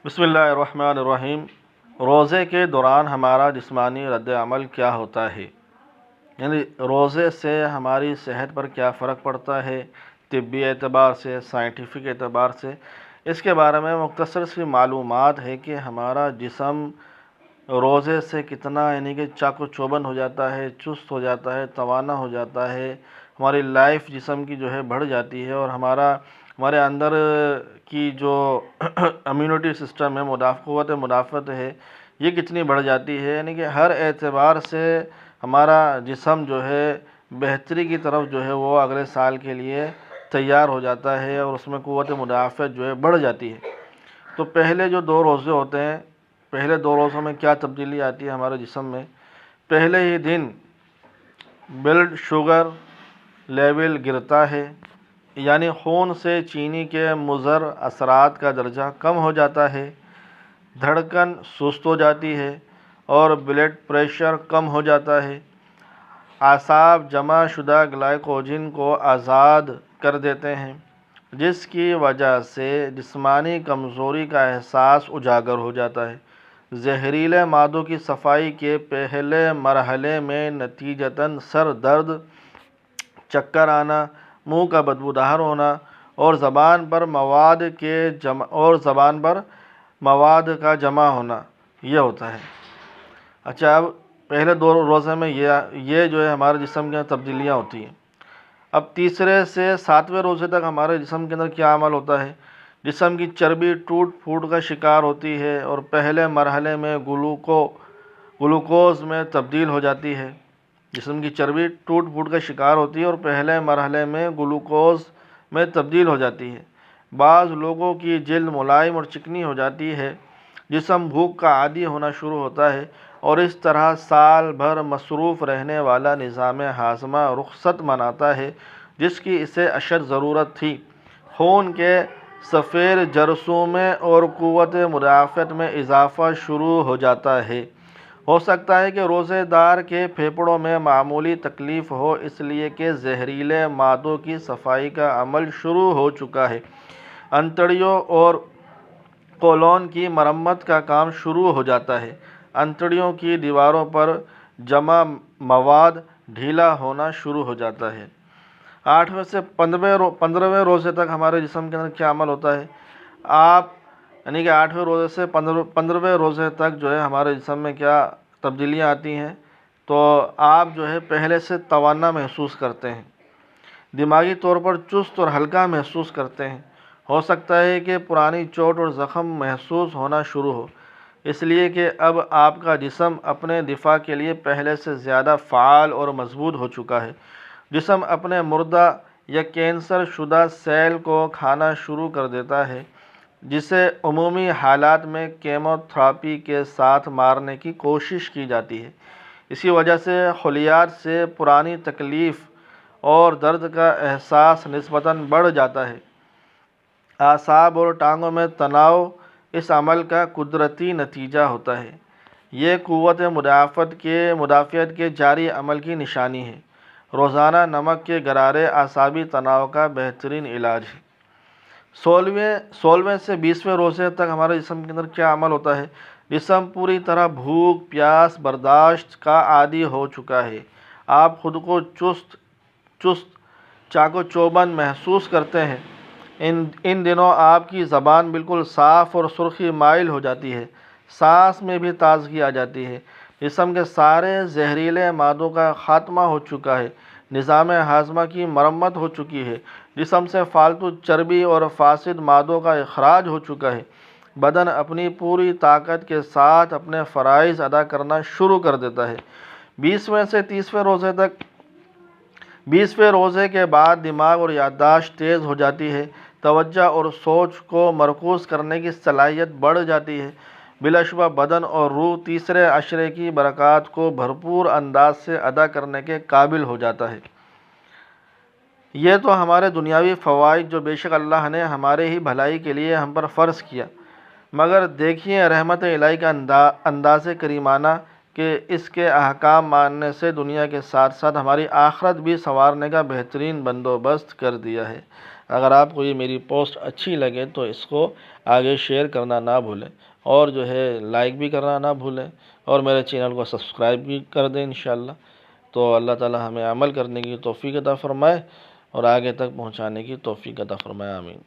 بسم اللہ الرحمن الرحیم۔ روزے کے دوران ہمارا جسمانی رد عمل کیا ہوتا ہے، یعنی روزے سے ہماری صحت پر کیا فرق پڑتا ہے، طبی اعتبار سے، سائنٹیفک اعتبار سے۔ اس کے بارے میں مختصر سی معلومات ہے کہ ہمارا جسم روزے سے کتنا یعنی کہ چاق و چوبند ہو جاتا ہے، چست ہو جاتا ہے، توانا ہو جاتا ہے، ہماری لائف جسم کی جو ہے بڑھ جاتی ہے، اور ہمارے اندر کی جو امیونٹی سسٹم ہے، قوت مدافعت ہے، یہ کتنی بڑھ جاتی ہے، یعنی کہ ہر اعتبار سے ہمارا جسم جو ہے بہتری کی طرف جو ہے وہ اگلے سال کے لیے تیار ہو جاتا ہے، اور اس میں قوت مدافعت جو ہے بڑھ جاتی ہے۔ تو پہلے جو 2 روزے ہوتے ہیں، پہلے 2 روزوں میں کیا تبدیلی آتی ہے ہمارے جسم میں؟ پہلے ہی دن بلڈ شوگر لیول گرتا ہے، یعنی خون سے چینی کے مضر اثرات کا درجہ کم ہو جاتا ہے، دھڑکن سست ہو جاتی ہے اور بلڈ پریشر کم ہو جاتا ہے۔ اعصاب جمع شدہ گلائکوجن کو آزاد کر دیتے ہیں، جس کی وجہ سے جسمانی کمزوری کا احساس اجاگر ہو جاتا ہے۔ زہریلے مادوں کی صفائی کے پہلے مرحلے میں نتیجتاً سر درد، چکر آنا، منہ کا بدبودار ہونا اور زبان پر مواد کا جمع ہونا یہ ہوتا ہے۔ اچھا، اب پہلے 2 روزے میں یہ جو ہے ہمارے جسم کے اندر تبدیلیاں ہوتی ہیں۔ اب تیسرے سے 7ویں روزے تک ہمارے جسم کے اندر کیا عمل ہوتا ہے؟ جسم کی چربی ٹوٹ پھوٹ کا شکار ہوتی ہے اور پہلے مرحلے میں گلوکوز میں تبدیل ہو جاتی ہے۔ جسم کی چربی ٹوٹ پھوٹ کا شکار ہوتی ہے اور پہلے مرحلے میں گلوکوز میں تبدیل ہو جاتی ہے۔ بعض لوگوں کی جلد ملائم اور چکنی ہو جاتی ہے، جسم بھوک کا عادی ہونا شروع ہوتا ہے، اور اس طرح سال بھر مصروف رہنے والا نظام ہاضمہ رخصت مناتا ہے، جس کی اسے اشد ضرورت تھی۔ خون کے سفید جرثومے اور قوت مدافعت میں اضافہ شروع ہو جاتا ہے۔ ہو سکتا ہے کہ روزے دار کے پھیپھڑوں میں معمولی تکلیف ہو، اس لیے کہ زہریلے مادوں کی صفائی کا عمل شروع ہو چکا ہے۔ انتڑیوں اور کولون کی مرمت کا کام شروع ہو جاتا ہے۔ انتڑیوں کی دیواروں پر جمع مواد ڈھیلا ہونا شروع ہو جاتا ہے۔ 8ویں سے 15ویں روزے تک ہمارے جسم کے اندر کیا عمل ہوتا ہے؟ یعنی کہ 8ویں روزے سے 15ویں روزے تک جو ہے ہمارے جسم میں کیا تبدیلیاں آتی ہیں؟ تو آپ جو ہے پہلے سے توانا محسوس کرتے ہیں، دماغی طور پر چست اور ہلکا محسوس کرتے ہیں۔ ہو سکتا ہے کہ پرانی چوٹ اور زخم محسوس ہونا شروع ہو، اس لیے کہ اب آپ کا جسم اپنے دفاع کے لیے پہلے سے زیادہ فعال اور مضبوط ہو چکا ہے۔ جسم اپنے مردہ یا کینسر شدہ سیل کو کھانا شروع کر دیتا ہے، جسے عمومی حالات میں کیمو تھراپی کے ساتھ مارنے کی کوشش کی جاتی ہے۔ اسی وجہ سے خلیات سے پرانی تکلیف اور درد کا احساس نسبتاً بڑھ جاتا ہے۔ اعصاب اور ٹانگوں میں تناؤ اس عمل کا قدرتی نتیجہ ہوتا ہے۔ یہ قوت مدافعت کے جاری عمل کی نشانی ہے۔ روزانہ نمک کے غرارے اعصابی تناؤ کا بہترین علاج ہے۔ 16ویں سے 20ویں روزے تک ہمارے جسم کے اندر کیا عمل ہوتا ہے؟ جسم پوری طرح بھوک پیاس برداشت کا عادی ہو چکا ہے۔ آپ خود کو چست چاق و چوبند محسوس کرتے ہیں۔ ان دنوں آپ کی زبان بالکل صاف اور سرخی مائل ہو جاتی ہے، سانس میں بھی تازگی آ جاتی ہے۔ جسم کے سارے زہریلے مادوں کا خاتمہ ہو چکا ہے، نظام ہاضمہ کی مرمت ہو چکی ہے، جسم سے فالتو چربی اور فاسد مادوں کا اخراج ہو چکا ہے۔ بدن اپنی پوری طاقت کے ساتھ اپنے فرائض ادا کرنا شروع کر دیتا ہے۔ 20ویں سے 30ویں روزے تک 20ویں روزے کے بعد دماغ اور یادداشت تیز ہو جاتی ہے، توجہ اور سوچ کو مرکوز کرنے کی صلاحیت بڑھ جاتی ہے۔ بلا شبہ بدن اور روح تیسرے عشرے کی برکات کو بھرپور انداز سے ادا کرنے کے قابل ہو جاتا ہے۔ یہ تو ہمارے دنیاوی فوائد جو بے شک اللہ نے ہمارے ہی بھلائی کے لیے ہم پر فرض کیا، مگر دیکھیے رحمت الہی کا انداز کریمانہ کہ اس کے احکام ماننے سے دنیا کے ساتھ ساتھ ہماری آخرت بھی سنوارنے کا بہترین بندوبست کر دیا ہے۔ اگر آپ کو یہ میری پوسٹ اچھی لگے تو اس کو آگے شیئر کرنا نہ بھولیں، اور جو ہے لائک بھی کرنا نہ بھولیں، اور میرے چینل کو سبسکرائب بھی کر دیں انشاءاللہ۔ تو اللہ تعالی ہمیں عمل کرنے کی توفیق عطا فرمائے اور آگے تک پہنچانے کی توفیق عطا فرمائے، آمین۔